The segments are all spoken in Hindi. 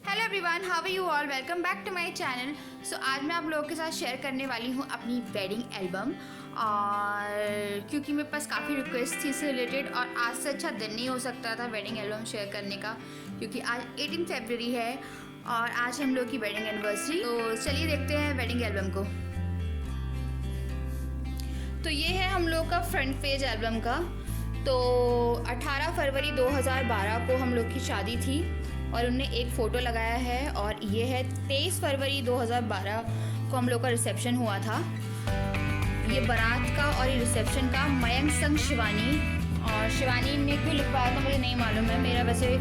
Hello everyone, how are you all. Welcome back to my channel. So आज मैं आप लोगों के साथ शेयर करने वाली हूँ अपनी वेडिंग एल्बम। और क्योंकि मेरे पास काफ़ी रिक्वेस्ट थी इससे रिलेटेड, और आज से अच्छा दिन नहीं हो सकता था वेडिंग एल्बम शेयर करने का, क्योंकि आज 18 फरवरी है और आज हम लोग की वेडिंग एनिवर्सरी। तो चलिए देखते हैं वेडिंग एल्बम को। तो ये है हम लोग का फ्रंट पेज एल्बम का। तो 18 फरवरी 2012 को हम लोग की शादी थी और उनने एक फ़ोटो लगाया है, और ये है 23 फरवरी 2012 को हम लोग का रिसेप्शन हुआ था। ये बारात का और ये रिसेप्शन का मयंक संग शिवानी, और शिवानी ने क्यों लिखवाया था मुझे नहीं मालूम है। मेरा वैसे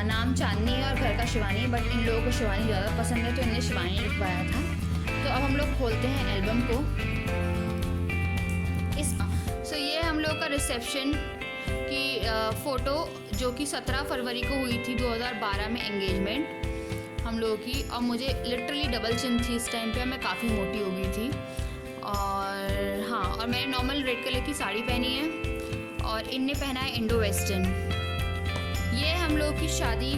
नाम चांदनी है और घर का शिवानी है, बट इन लोगों को शिवानी ज़्यादा पसंद है तो इनने शिवानी लिखवाया था। तो अब हम लोग खोलते हैं एल्बम को। सो ये हम लोग का रिसेप्शन की फ़ोटो जो कि 17 फरवरी को हुई थी 2012 में एंगेजमेंट हम लोगों की। और मुझे लिटरली डबल चिन थी इस टाइम पे, मैं काफ़ी मोटी हो गई थी। और हाँ, और मैंने नॉर्मल रेड कलर की साड़ी पहनी है और इनने पहना है इंडो वेस्टर्न। ये हम लोग की शादी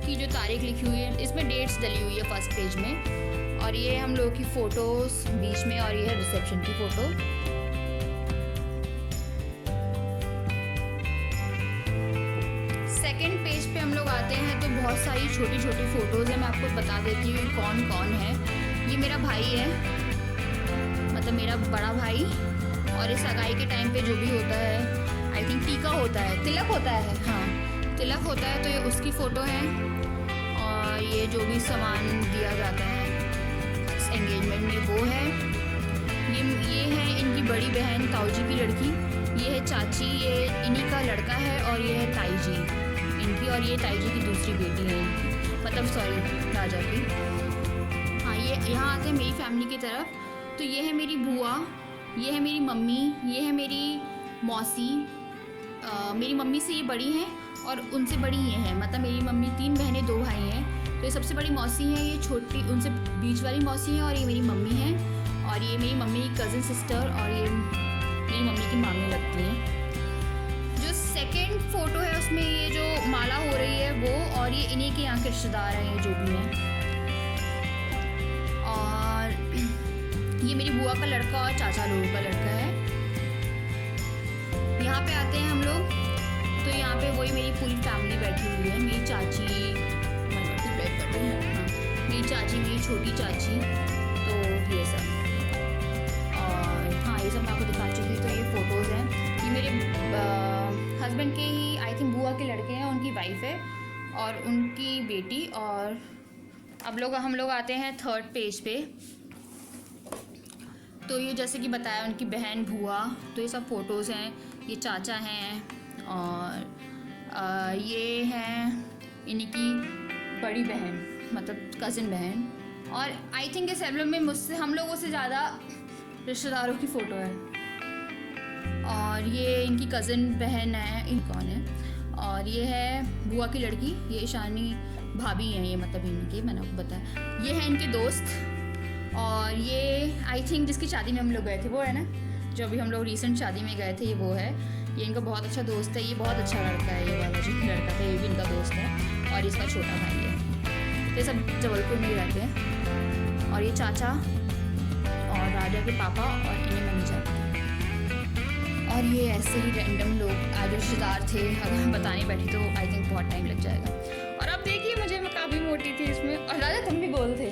की जो तारीख लिखी हुई है, इसमें डेट्स डली हुई है फर्स्ट पेज में। और ये हम लोग की फ़ोटोज़ बीच में, और ये है रिसेप्शन की फ़ोटो। सेकेंड पेज पे हम लोग आते हैं तो बहुत सारी छोटी छोटी फ़ोटोज़ हैं। मैं आपको बता देती हूँ कौन कौन है। ये मेरा भाई है, मतलब मेरा बड़ा भाई। और इस सगाई के टाइम पे जो भी होता है, आई थिंक टीका होता है, तिलक होता है, हाँ तिलक होता है, तो ये उसकी फ़ोटो है। और ये जो भी सामान दिया जाता है इस एंगेजमेंट में वो है। ये है इनकी बड़ी बहन ताऊ जी की लड़की, ये है चाची, ये इन्हीं का लड़का है, और ये है ताई जी इनकी, और ये ताई जी की दूसरी बेटी है इनकी, मतलब सॉरी राजा की। हाँ, ये यहाँ आते हैं मेरी फैमिली की तरफ। तो ये है मेरी बुआ, ये है मेरी मम्मी, ये है मेरी मौसी। मेरी मम्मी से ये बड़ी हैं और उनसे बड़ी ये हैं, मतलब मेरी मम्मी 3 बहनें 2 भाई हैं। तो ये सबसे बड़ी मौसी है, ये छोटी उनसे बीच वाली मौसी है, और ये मेरी मम्मी है। और ये मेरी मम्मी की कज़न सिस्टर, और ये मेरी मम्मी की मामी लगती है। जो सेकंड फ़ोटो है उसमें ये जो माला हो रही है वो, और ये इन्हीं के यहाँ के रिश्तेदार हैं ये जो भी हैं। और ये मेरी बुआ का लड़का और चाचा लोगों का लड़का है। यहाँ पे आते हैं हम लोग, तो यहाँ पे वही मेरी पूरी फैमिली बैठी हुई है। मेरी चाची, हाँ मेरी चाची, मेरी छोटी चाची, तो ये सब। हाँ, ये सब मैं आपको दिखा चुकी। तो ये फ़ोटोज़ हैं, ये मेरे हस्बैंड के ही आई थिंक बुआ के लड़के हैं, उनकी वाइफ है और उनकी बेटी। और अब हम लोग आते हैं थर्ड पेज पे। तो ये जैसे कि बताया उनकी बहन बुआ, तो ये सब फ़ोटोज़ हैं। ये चाचा हैं, और ये हैं इन्हीं की बड़ी बहन, मतलब कज़िन बहन। और आई थिंक इस एल्बम में मुझसे हम लोगों से ज़्यादा रिश्तेदारों की फ़ोटो है। और ये इनकी कज़न बहन है, इन कौन है। और ये है बुआ की लड़की, ये ईशानी भाभी हैं, ये मतलब इनकी, मैंने आपको बताया। ये है इनके दोस्त। और ये आई थिंक जिसकी शादी में हम लोग गए थे वो है ना, जो अभी हम लोग रिसेंट शादी में गए थे, ये वो है। ये इनका बहुत अच्छा दोस्त है, ये बहुत अच्छा लड़का है, ये वाला जो लड़का था ये भी इनका दोस्त है, और इसका छोटा भाई है। ये सब जबलपुर में ही रहते हैं। और ये चाचा और राजा के पापा, और इन्हें मम्मी जाती है। और ये ऐसे ही रैंडम लोग आज रिश्तेदार थे, अगर हम बताने बैठे तो आई थिंक बहुत टाइम लग जाएगा। और अब देखिए मुझे, मैं काफ़ी मोटी थी इसमें, और राजा तुम भी गोल थे,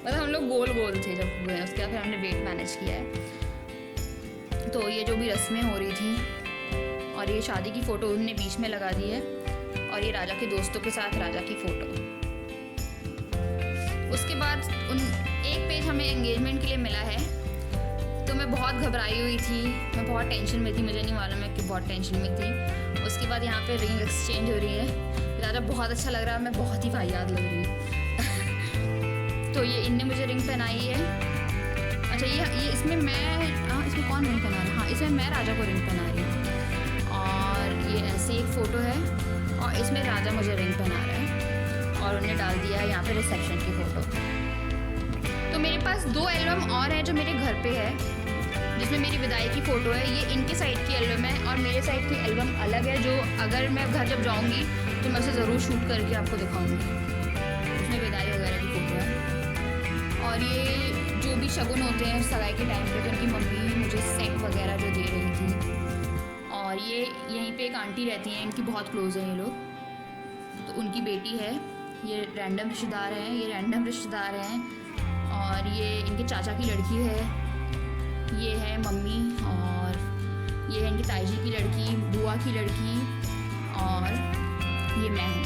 मतलब हम लोग गोल गोल थे जब गए। उसके बाद फिर हमने वेट मैनेज किया है। तो ये जो भी रस्में हो रही थी, और ये शादी की फ़ोटो उनने बीच में लगा दी है, और ये राजा के दोस्तों के साथ राजा की फ़ोटो। उसके बाद एक पेज हमें एंगेजमेंट के लिए मिला है। तो मैं बहुत घबराई हुई थी, मैं बहुत टेंशन में थी, मुझे नहीं मालूम है कि बहुत टेंशन में थी। उसके बाद यहाँ पे रिंग एक्सचेंज हो रही है। राजा बहुत अच्छा लग रहा है, मैं बहुत ही वाहियात लग रही हूँ। तो ये इनने मुझे रिंग पहनाई है। अच्छा, ये इसमें मैं, हाँ इसमें कौन रिंग पहना रहा है, हाँ इसमें मैं राजा को रिंग पहना रही हूँ। और ये ऐसी एक फ़ोटो है, और इसमें राजा मुझे रिंग पहना रहा है, और उन्हें डाल दिया है यहाँ पे रिसेप्शन की फ़ोटो। तो मेरे पास 2 एल्बम और हैं जो मेरे घर पे है, जिसमें मेरी विदाई की फ़ोटो है। ये इनके साइड की एल्बम है, और मेरे साइड की एल्बम अलग है, जो अगर मैं घर जब जाऊँगी तो मैं उसे ज़रूर शूट करके आपको दिखाऊँगी। और ये जो भी शगुन होते हैं सगाई के टाइम पे, तो उनकी मम्मी मुझे सेट वगैरह जो दे रही थी। और ये यहीं पे एक आंटी रहती हैं, इनकी बहुत क्लोज हैं ये लोग, तो उनकी बेटी है। ये रैंडम रिश्तेदार हैं, ये रैंडम रिश्तेदार हैं। और ये इनके चाचा की लड़की है, ये है मम्मी, और ये है इनकी ताई जी की लड़की, बुआ की लड़की, और ये मैं हूँ।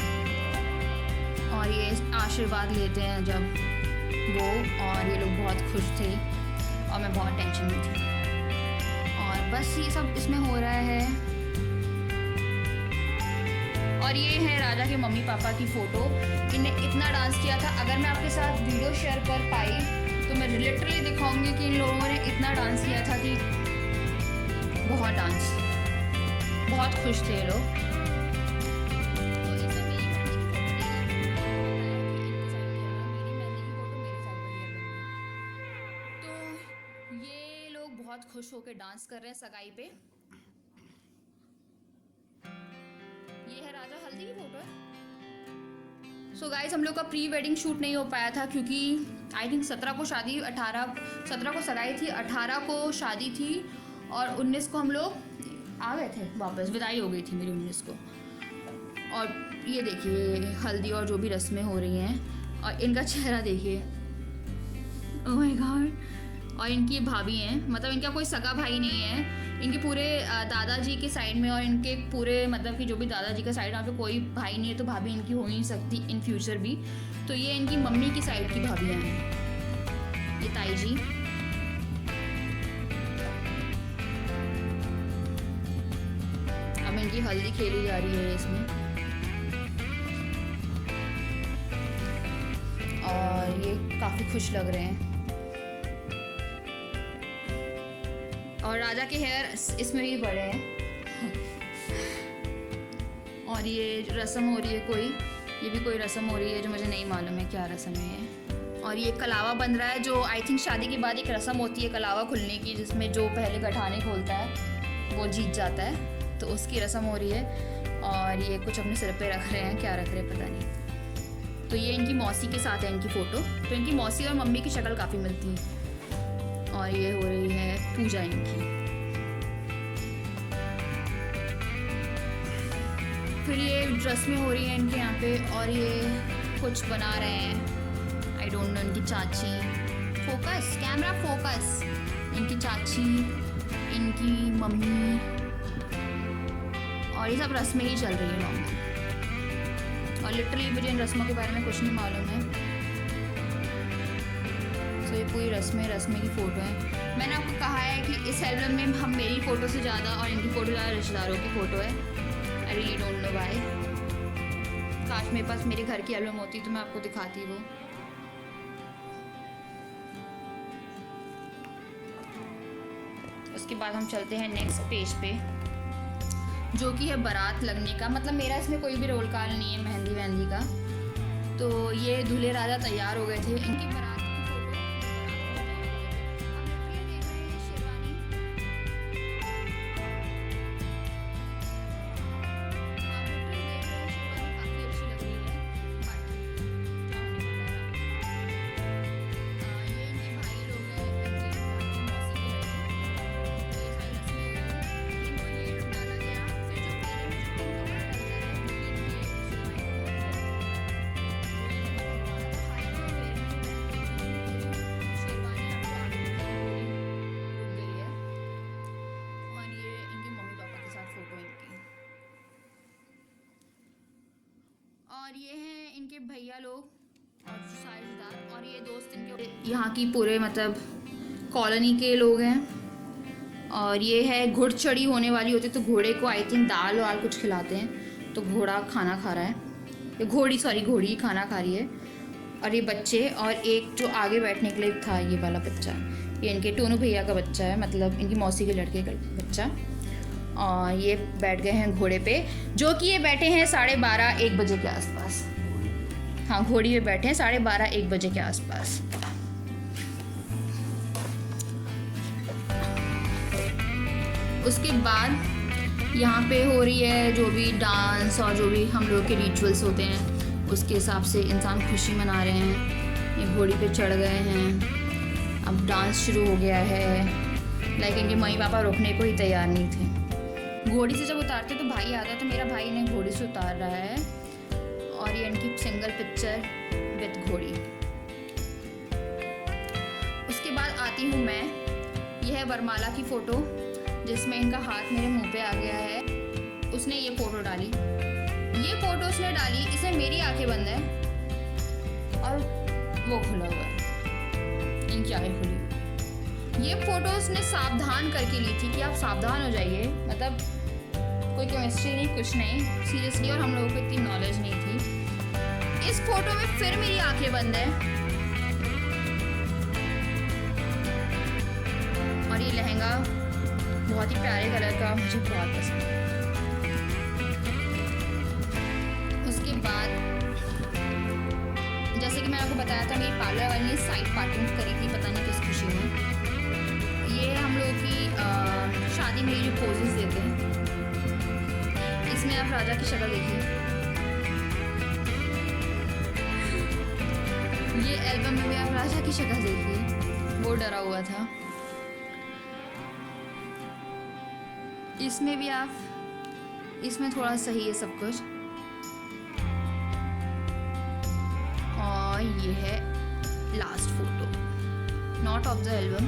और ये आशीर्वाद लेते हैं जब वो, और ये लोग बहुत खुश थे और मैं बहुत टेंशन में थी। और बस ये सब इसमें हो रहा है। और ये है राजा के मम्मी पापा की फ़ोटो। इन्हें इतना डांस किया था, अगर मैं आपके साथ वीडियो शेयर कर पाई तो मैं लिटरली दिखाऊंगी कि इन लोगों ने इतना डांस किया था कि बहुत डांस, बहुत खुश थे ये लोग। तो ये लोग बहुत खुश होकर डांस कर रहे हैं सगाई पे। ये है राजा हल्दी की फोटो है। सो गाइस, हम लोग का प्री वेडिंग शूट नहीं हो पाया था क्योंकि आई थिंक 17 को शादी, 17 को सगाई थी, 18 को शादी थी और 19 को हम लोग आ गए थे वापस, विदाई हो गई थी मेरी 19 को। और ये देखिए हल्दी और जो भी रस्में हो रही हैं, और इनका चेहरा देखिए, ओह माय गॉड। और इनकी भाभी हैं, मतलब इनका कोई सगा भाई नहीं है, इनके पूरे दादाजी के साइड में, और इनके पूरे मतलब कि जो भी दादाजी का साइड, वहाँ पे कोई भाई नहीं है, तो भाभी इनकी हो नहीं सकती इन फ्यूचर भी। तो ये इनकी मम्मी की साइड की भाभियाँ हैं, ये ताई जी। अब इनकी हल्दी खेली जा रही है इसमें, और ये काफ़ी खुश लग रहे हैं। और राजा के हेयर इसमें भी बड़े हैं। और ये रस्म हो रही है कोई, ये भी कोई रस्म हो रही है जो मुझे नहीं मालूम है क्या रस्म है। और ये कलावा बन रहा है, जो आई थिंक शादी के बाद एक रस्म होती है कलावा खुलने की, जिसमें जो पहले गठाने खोलता है वो जीत जाता है, तो उसकी रस्म हो रही है। और ये कुछ अपने सिर पे रख रहे हैं, क्या रख रहे हैं पता नहीं। तो ये इनकी मौसी के साथ है इनकी फ़ोटो, तो इनकी मौसी और मम्मी की शक्ल काफ़ी मिलती है। और ये हो रही है पूजा इनकी। फिर ये रस्में हो रही हैं इनके यहाँ पे, और ये कुछ बना रहे हैं, आई डोंट नो। इनकी चाची, फोकस कैमरा फोकस, इनकी चाची, इनकी मम्मी, और ये सब रस्में ही चल रही हैं नॉर्मल। और लिटरली मुझे इन रस्मों के बारे में कुछ नहीं मालूम है। तो ये पूरी रस्में की फ़ोटो है। मैंने आपको कहा है कि इस एल्बम में हम मेरी फ़ोटो से ज़्यादा और इनकी फ़ोटो ज़्यादा रिश्तेदारों की फ़ोटो है। I really don't know why. काश मेरे पास मेरे घर की एल्बम होती तो मैं आपको दिखाती वो। उसके बाद हम चलते हैं नेक्स्ट पेज पे, जो कि है बारात लगने का। मतलब मेरा इसमें कोई भी रोल कॉल नहीं है मेहंदी वहंदी का। तो ये दूल्हे राजा तैयार हो गए थे, इनकी बारात और ये हैं इनके भैया लोग और सारे रिश्तेदार, और ये दोस्त इनके यहाँ की पूरे मतलब कॉलोनी के लोग हैं। और ये है घुड़ चढ़ी होने वाली होती है, तो घोड़े को आई थिंक दाल वाल कुछ खिलाते हैं, तो घोड़ा खाना खा रहा है, ये घोड़ी खाना खा रही है। और ये बच्चे, और एक जो आगे बैठने के लिए था ये वाला बच्चा, ये इनके टोनू भैया का बच्चा है, मतलब इनकी मौसी के लड़के का बच्चा। और ये बैठ गए हैं घोड़े पे, जो कि ये बैठे हैं 12:30-1 बजे के आसपास। हाँ, घोड़ी पे बैठे हैं 12:30-1 बजे के आसपास। उसके बाद यहाँ पे हो रही है जो भी डांस और जो भी हम लोग के रिचुअल्स होते हैं, उसके हिसाब से इंसान खुशी मना रहे हैं। ये घोड़ी पे चढ़ गए हैं, अब डांस शुरू हो गया है। लाइक इनके मम्मी पापा रोकने को ही तैयार नहीं थे। घोड़ी से जब उतारते तो भाई आता है, तो मेरा भाई इन्हें घोड़ी से उतार रहा है और ये इनकी सिंगल पिक्चर विद घोड़ी। उसके बाद आती हूँ मैं, यह है वरमाला की फ़ोटो जिसमें इनका हाथ मेरे मुंह पे आ गया है। उसने ये फ़ोटो डाली, ये फ़ोटो उसने डाली, इसमें मेरी आंखें बंद है और वो खुला हुआ है, इनकी आंखें खुली। ये फ़ोटो उसने सावधान करके ली थी कि आप सावधान हो जाइए, मतलब कोई केमिस्ट्री नहीं, कुछ नहीं, सीरियसली। और हम लोगों को इतनी नॉलेज नहीं थी। इस फोटो में फिर मेरी आंखें बंद है और ये लहंगा बहुत ही प्यारे कलर का, मुझे बहुत पसंद है। उसके बाद जैसे कि मैंने आपको बताया था, मेरी पार्लर वाली ने साइड पार्टिंग करी थी, पता नहीं किस खुशी में। ये हम लोगों की शादी में जो पोजेस देते हैं, इसमें आप राजा की शक्ल देखिए। ये एल्बम में भी आप राजा की शक्ल देखिए, वो डरा हुआ था। इसमें भी आप, इसमें थोड़ा सही है सब कुछ। और ये है last photo, not of the album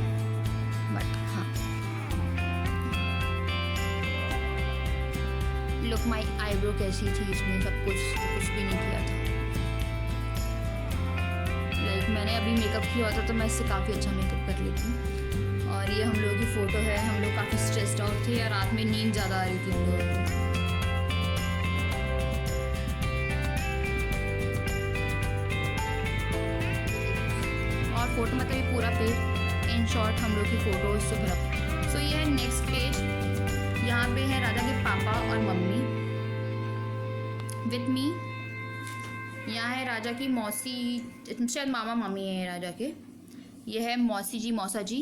but हाँ। लुक माई आईब्रो कैसी थी, इसमें सब कुछ भी नहीं किया था। लाइक मैंने अभी मेकअप किया था तो मैं इससे काफ़ी अच्छा मेकअप कर लेती हूँ। और ये हम लोगों की फ़ोटो है, हम लोग काफ़ी स्ट्रेस्ड आउट थे और रात में नींद ज़्यादा आ रही थी हम लोगों को। और फोटो मतलब ये पूरा पेज इन शॉर्ट हम लोग की फ़ोटो से भरा। सो ये है नेक्स्ट पेज। यहाँ पे है राजा के पापा और मम्मी विथ मी। यहाँ है राजा की मौसी, शायद मामा मामी है राजा के। ये है मौसी जी मौसा जी,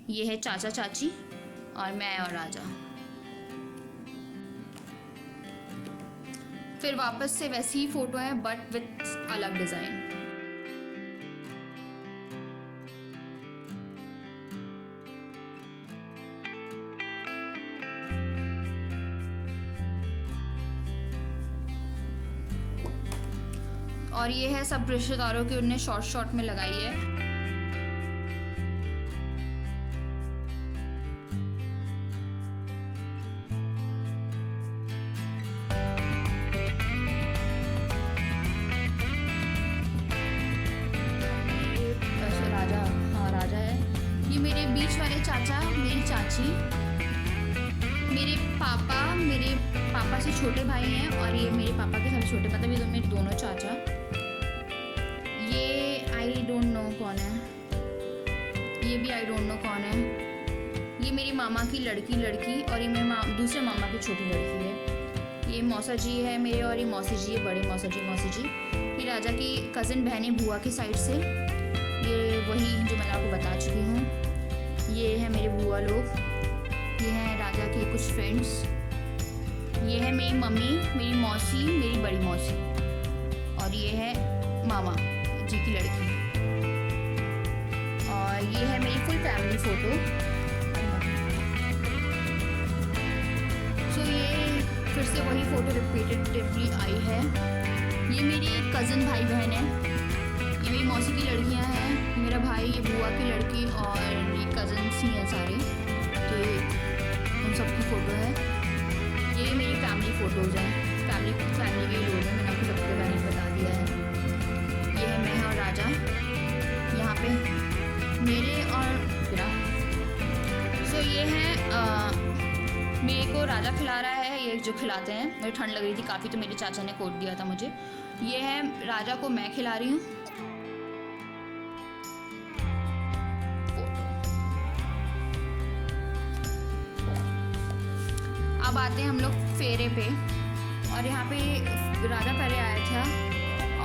ये है चाचा चाची और मैं और राजा। फिर वापस से वैसी ही फ़ोटो है बट विथ अलग डिज़ाइन। और ये है सब रिश्तेदारों की उनने शॉर्ट में लगाई है। राजा, हाँ राजा है। ये मेरे बीच वाले चाचा, मेरी चाची, मेरे पापा से छोटे भाई हैं और ये मेरे पापा के सबसे छोटे, मतलब ये मेरे दोनों चाचा। ये आई डोंट नो कौन है, ये भी आई डोंट नो कौन है। ये मेरी मामा की लड़की और ये मेरे दूसरे मामा की छोटी लड़की है। ये मौसा जी है मेरे और ये मौसी जी है, बड़े मौसी जी। ये राजा की कज़न बहन है बुआ की साइड से। ये वही जो मैंने आपको बता चुकी हूँ। ये है मेरे बुआ लोग, ये हैं राजा के कुछ फ्रेंड्स। ये है मेरी मम्मी, मेरी मौसी, मेरी बड़ी मौसी और ये है मामा जी की लड़की। और ये है मेरी फुल फैमिली फ़ोटो। सो ये फिर से वही फ़ोटो रिपीटेटिवली आई है। ये मेरी कज़न भाई बहन है, ये मेरी मौसी की लड़कियां हैं, मेरा भाई, ये बुआ की लड़की और ये कज़न्स ही हैं सारे। तो ये उन सब की फ़ोटो है। ये मेरी फैमिली फ़ोटोज़ हैं, फैमिली के लोग हैं, मैंने आपको सबके बारे में बता दिया है। ये है मैं और राजा, यहाँ पे मेरे और मेरा। सो ये है मेरे को राजा खिला रहा है, ये जो खिलाते हैं। मुझे ठंड लग रही थी काफ़ी तो मेरे चाचा ने कोट दिया था मुझे। ये है राजा को मैं खिला रही हूँ। अब आते हैं हम लोग फेरे पे और यहाँ पे राजा पहले आया था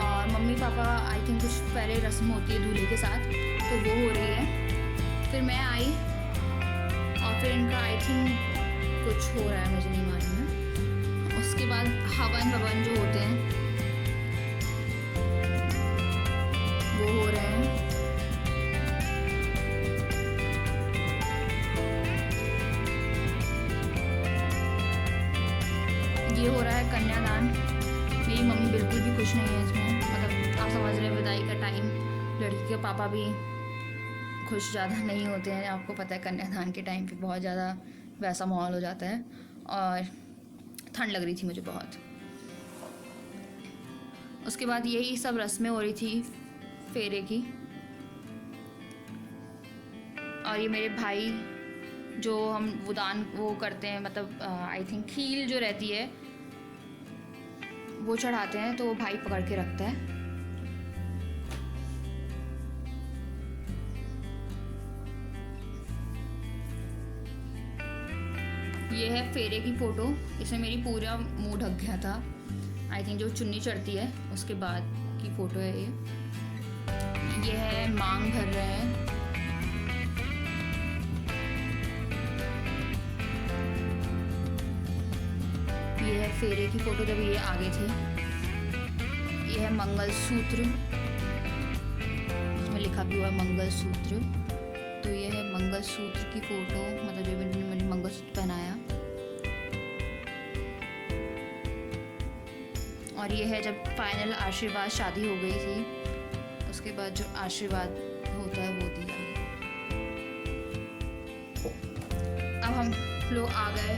और मम्मी पापा आई थिंक कुछ पहले रस्म होती है दूल्हे के साथ, तो वो हो रही है। फिर मैं आई और फिर इनका आई थिंक कुछ हो रहा है, मुझे नहीं मालूम है। उसके बाद हवन भवन जो होते हैं वो हो रहे हैं। ये हो रहा है कन्यादान। मेरी मम्मी बिल्कुल भी खुश नहीं है इसमें, मतलब आप समझ रहे हैं विदाई का टाइम, लड़की के पापा भी खुश ज़्यादा नहीं होते हैं। आपको पता है कन्यादान के टाइम पे बहुत ज़्यादा वैसा माहौल हो जाता है, और ठंड लग रही थी मुझे बहुत। उसके बाद यही सब रस्में हो रही थी फेरे की। और ये मेरे भाई जो हम वो करते हैं, मतलब आई थिंक खील जो रहती है वो चढ़ाते हैं, तो वो भाई पकड़ के रखता है। ये है फेरे की फ़ोटो। इसमें मेरी पूरा मुंह ढक गया था। आई थिंक जो चुन्नी चढ़ती है उसके बाद की फ़ोटो है ये है मांग भर रहे हैं। ये है फेरे की फ़ोटो जब ये आगे थे। ये है मंगलसूत्र, इसमें लिखा भी हुआ है मंगलसूत्र। तो ये है मंगलसूत्र की फ़ोटो, मतलब जो मैंने मंगलसूत्र पहनाया। और ये है जब फाइनल आशीर्वाद, शादी हो गई थी उसके बाद जो आशीर्वाद होता है वो दिया। अब हम लोग आ गए,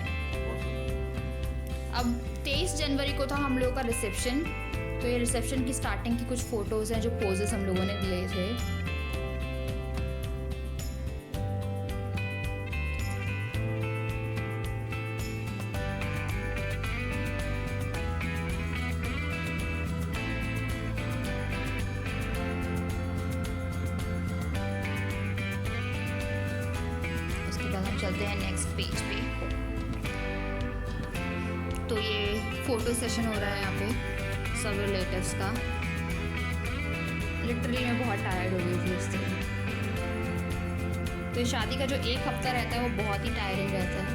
अब 23 जनवरी को था हम लोगों का रिसेप्शन। तो ये रिसेप्शन की स्टार्टिंग की कुछ फ़ोटोज़ हैं जो पोजेस हम लोगों ने लिए थे। उसके बाद हम चलते हैं नेक्स्ट पेज पे। तो ये फ़ोटो सेशन हो रहा है यहाँ पे सब रिलेटिव्स का। लिटरली मैं बहुत टायर्ड हो गई थी इस दिन। तो शादी का जो एक हफ्ता रहता है वो बहुत ही टायरिंग रहता है।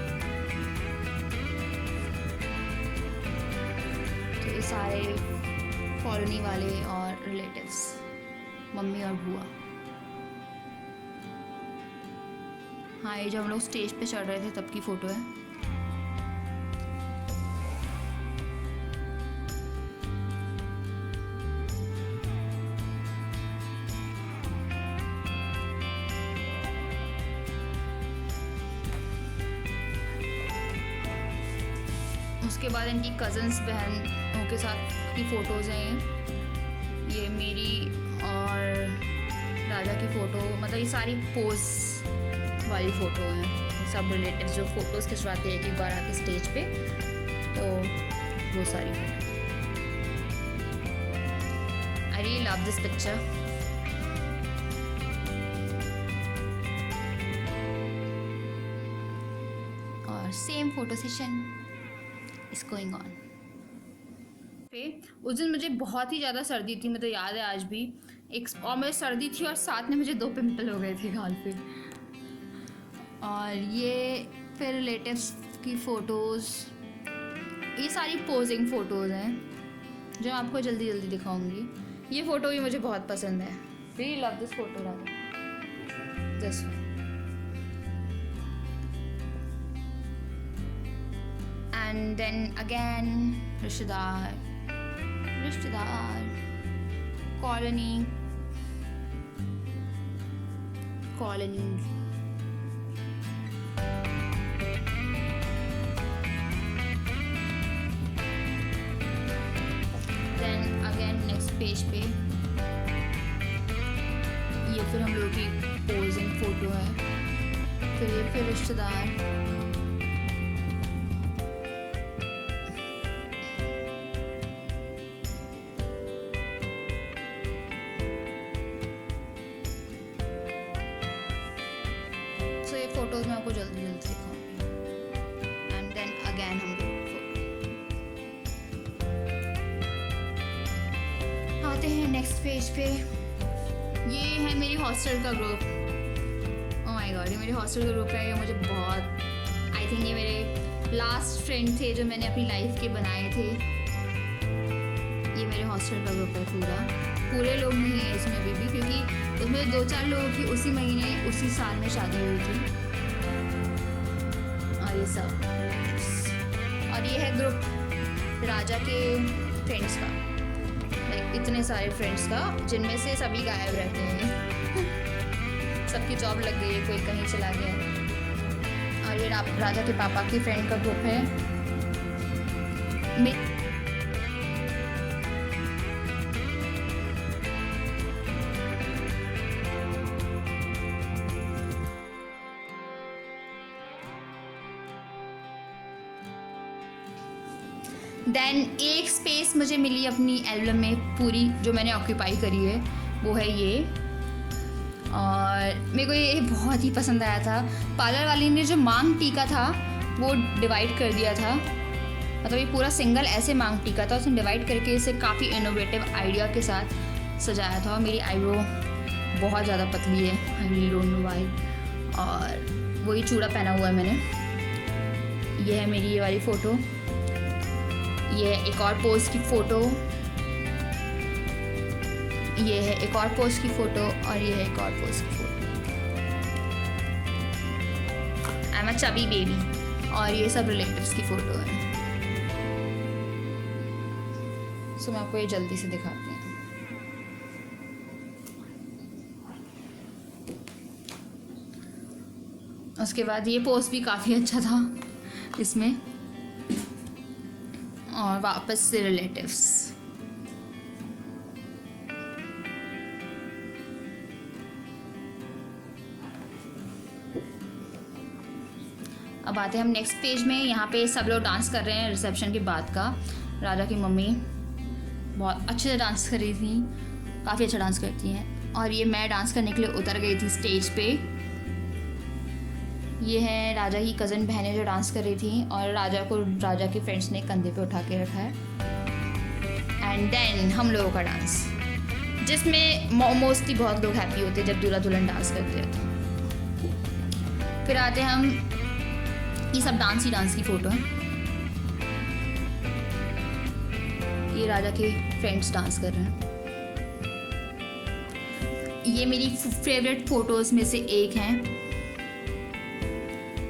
तो ये सारे कॉलोनी वाले और रिलेटिव्स, मम्मी और बुआ। हाँ, ये जब हम लोग स्टेज पे चढ़ रहे थे तब की फ़ोटो है। उसके बाद इनकी कज़न्स बहनों के साथ की फ़ोटोज़ हैं। ये मेरी और राजा की फ़ोटो, मतलब ये सारी पोज वाली फ़ोटो हैं। सब रिलेटिव्स जो फ़ोटोज़ खिंचवाते हैं एक बार आके स्टेज पे, तो वो सारी photo. I really love this picture. और same photo session is going on। उस दिन मुझे बहुत ही ज़्यादा सर्दी थी, मुझे याद है आज भी। और मुझे सर्दी थी और साथ में मुझे 2 पिंपल हो गए थे गाल पे। और ये फिर रिलेटिव्स की फ़ोटोज़, ये सारी पोजिंग फ़ोटोज़ हैं जो आपको जल्दी जल्दी दिखाऊंगी। ये फ़ोटो भी मुझे बहुत पसंद है। Really love this photo Raja. This one. And then again रिश्तेदार, colony, then again next page पे ये फिर हम लोग की पोजिंग फ़ोटो है। फिर ये फिर रिश्तेदार। फोटोज़ में आपको जल्दी जल्दी दिखाऊंगी। एंड देन अगेन हम आते हैं नेक्स्ट पेज पे। ये है मेरी हॉस्टल का ग्रुप। ओह माय गॉड, ये मेरे हॉस्टल का ग्रुप है। ये मुझे बहुत, आई थिंक ये मेरे लास्ट फ्रेंड थे जो मैंने अपनी लाइफ के बनाए थे। ये मेरे हॉस्टल का ग्रुप है पूरे लोग नहीं है इसमें अभी भी, क्योंकि उसमें 2-4 लोगों की उसी महीने उसी साल में शादी हुई थी। और ये सब, और ये है ग्रुप राजा के फ्रेंड्स का, लाइक इतने सारे फ्रेंड्स का, जिनमें से सभी गायब रहते हैं। सबकी जॉब लग गई है, कोई कहीं चला गया है। और ये राजा के पापा के फ्रेंड का ग्रुप है। देन एक स्पेस मुझे मिली अपनी एल्बम में पूरी, जो मैंने ऑक्यूपाई करी है, वो है ये। और मेरे को ये बहुत ही पसंद आया था। पार्लर वाली ने जो मांग टीका था वो डिवाइड कर दिया था, मतलब ये पूरा सिंगल ऐसे मांग टीका था, उसने डिवाइड करके इसे काफ़ी इनोवेटिव आइडिया के साथ सजाया था। और मेरी आईब्रो बहुत ज़्यादा पतली है, I really don't know why. और वही चूड़ा पहना हुआ है मैंने। ये है मेरी ये वाली फ़ोटो, ये है एक और पोज की फ़ोटो, ये है एक और पोज की फ़ोटो, और ये है एक और पोज की photo. I am a chubby baby. और ये सब रिलेटिव्स की फ़ोटो है। सो मैं आपको ये जल्दी से दिखाती हूँ। उसके बाद ये पोस्ट भी काफ़ी अच्छा था इसमें। और वापस से रिलेटिव्स। अब आते हैं हम नेक्स्ट पेज में। यहाँ पे सब लोग डांस कर रहे हैं रिसेप्शन के बाद का। राजा की मम्मी बहुत अच्छे से डांस कर रही थी, काफ़ी अच्छा डांस करती हैं। और ये मैं डांस करने के लिए उतर गई थी स्टेज पे। ये है राजा की कज़न बहनें जो डांस कर रही थी, और राजा को राजा के फ्रेंड्स ने कंधे पे उठा के रखा है। एंड देन हम लोगों का डांस, जिसमें मोस्टली बहुत लोग हैप्पी होते हैं जब दूल्हा दुल्हन डांस करते हैं। फिर आते हैं हम, ये सब डांस ही डांस की फ़ोटो है। ये राजा के फ्रेंड्स डांस कर रहे हैं। ये मेरी फेवरेट फ़ोटोज़ में से एक हैं।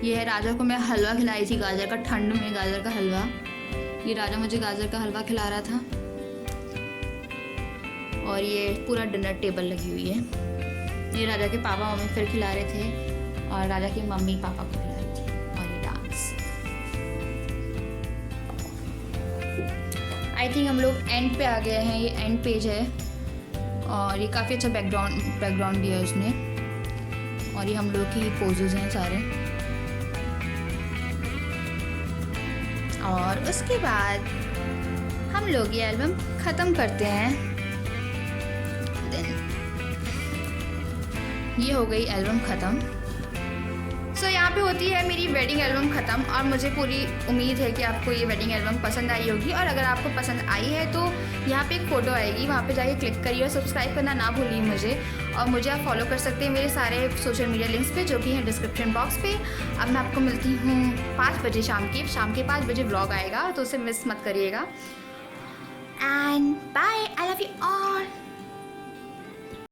ये है राजा को मैं हलवा खिलाई थी गाजर का, ठंड में गाजर का हलवा। ये राजा मुझे गाजर का हलवा खिला रहा था। और ये पूरा डिनर टेबल लगी हुई है। ये राजा के पापा मम्मी फिर खिला रहे थे, और राजा की मम्मी पापा को खिला रही थी। और ये डांस। आई थिंक हम लोग एंड पे आ गए हैं। ये एंड पेज है, और ये काफ़ी अच्छा बैकग्राउंड दिया है उसने। और ये हम लोग की पोजेज हैं सारे। और उसके बाद हम लोग ये एल्बम ख़त्म करते हैं। देन ये हो गई एल्बम ख़त्म। सो यहाँ पे होती है मेरी वेडिंग एल्बम ख़त्म। और मुझे पूरी उम्मीद है कि आपको ये वेडिंग एल्बम पसंद आई होगी। और अगर आपको पसंद आई है तो यहाँ पे एक फ़ोटो आएगी, वहाँ पे जाके क्लिक करिए और सब्सक्राइब करना ना भूलिए मुझे। और मुझे आप फॉलो कर सकते हैं मेरे सारे सोशल मीडिया लिंक्स पे, जो कि हैं डिस्क्रिप्शन बॉक्स पे। अब मैं आपको मिलती हूँ 5 बजे शाम के 5 बजे व्लॉग आएगा, तो उसे मिस मत करिएगा। And bye, I love you all.